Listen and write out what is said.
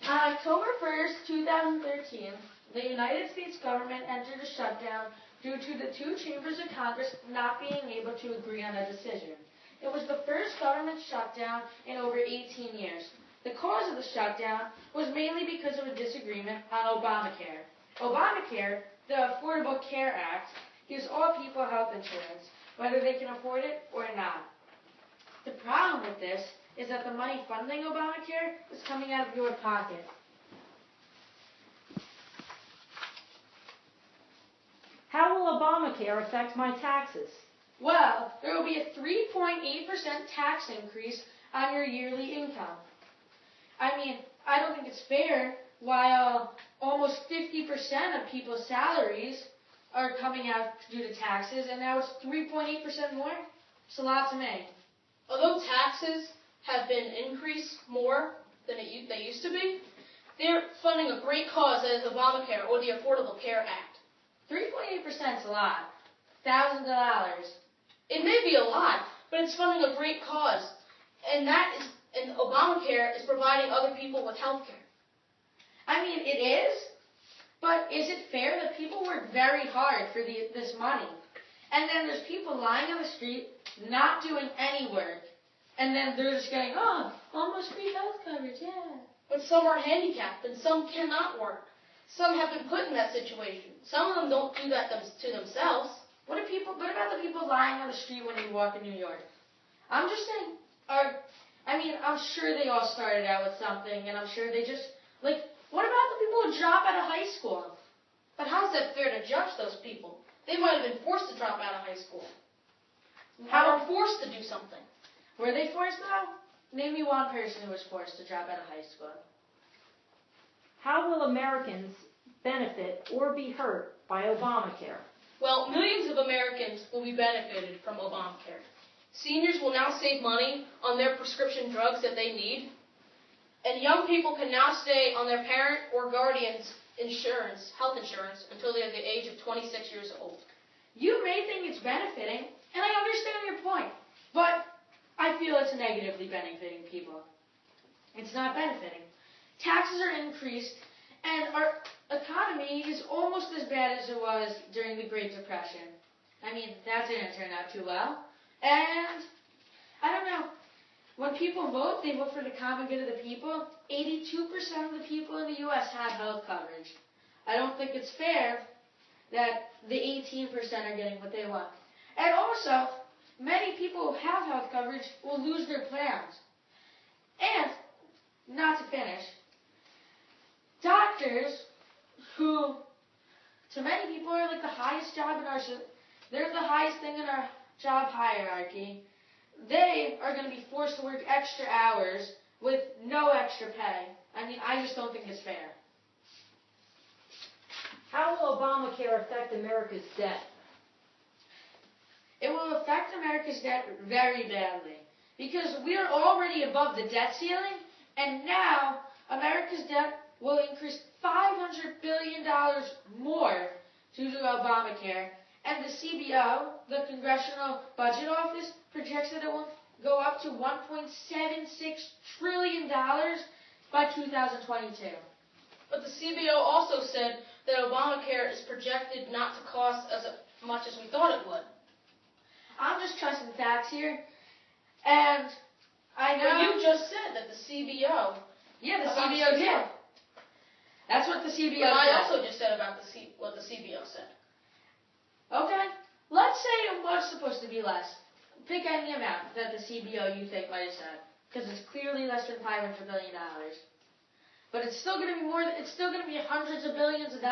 On October 1st, 2013, the United States government entered a shutdown due to the two chambers of Congress not being able to agree on a decision. It was the first government shutdown in over 18 years. The cause of the shutdown was mainly because of a disagreement on Obamacare. Obamacare, the Affordable Care Act, gives all people health insurance, whether they can afford it or not. The problem with this is that the money funding Obamacare is coming out of your pocket. How will Obamacare affect my taxes? Well, there will be a 3.8% tax increase on your yearly income. I don't think it's fair while almost 50% of people's salaries are coming out due to taxes, and now it's 3.8% more. It's a lot to me. Although taxes have been increased more than they used to be, they're funding a great cause that is Obamacare or the Affordable Care Act. 3.8% is a lot. Thousands of dollars. It may be a lot, but it's funding a great cause, and Obamacare is providing other people with health care. It is, but is it fair that people work very hard for this money, and then there's people lying on the street not doing any work, and then they're just going, oh, almost free health coverage, yeah. But some are handicapped, and some cannot work. Some have been put in that situation. Some of them don't do that to themselves. What about the people lying on the street when you walk in New York? I'm just saying, I'm sure they all started out with something, and I'm sure they just, what about the people who drop out of high school? But how is that fair to judge those people? They might have been forced to drop out of high school. How are forced to do something? Were they forced though? Name me one person who was forced to drop out of high school. How will Americans benefit or be hurt by Obamacare? Well, millions of Americans will be benefited from Obamacare. Seniors will now save money on their prescription drugs that they need, and young people can now stay on their parent or guardian's health insurance, until they are the age of 26 years old. You may think it's benefiting, and I understand your point, but I feel it's negatively benefiting people. It's not benefiting. Taxes are increased, and our economy is almost as bad as it was during the Great Depression. That didn't turn out too well. And, I don't know, when people vote, they vote for the common good of the people. 82% of the people in the U.S. have health coverage. I don't think it's fair that the 18% are getting what they want. And also, many people who have health coverage will lose their plans. And, not to finish, doctors, who to many people are like the highest job they're the highest thing in our job hierarchy. They are going to be forced to work extra hours with no extra pay. I just don't think it's fair. How will Obamacare affect America's debt? It will affect America's debt very badly, because we are already above the debt ceiling, and now America's debt will increase $500 billion more due to Obamacare. And the CBO, the Congressional Budget Office, projects that it will go up to $1.76 trillion by 2022. But the CBO also said that Obamacare is projected not to cost as much as we thought it would. I'm just trusting facts here, and I know... But you just said that the CBO... Yeah, the CBO did. That's what the CBO said. I also just said about what the CBO said. Okay, let's say it was supposed to be less. Pick any amount that the CBO you think might have said, because it's clearly less than $500 billion. But it's still going to be hundreds of billions of dollars.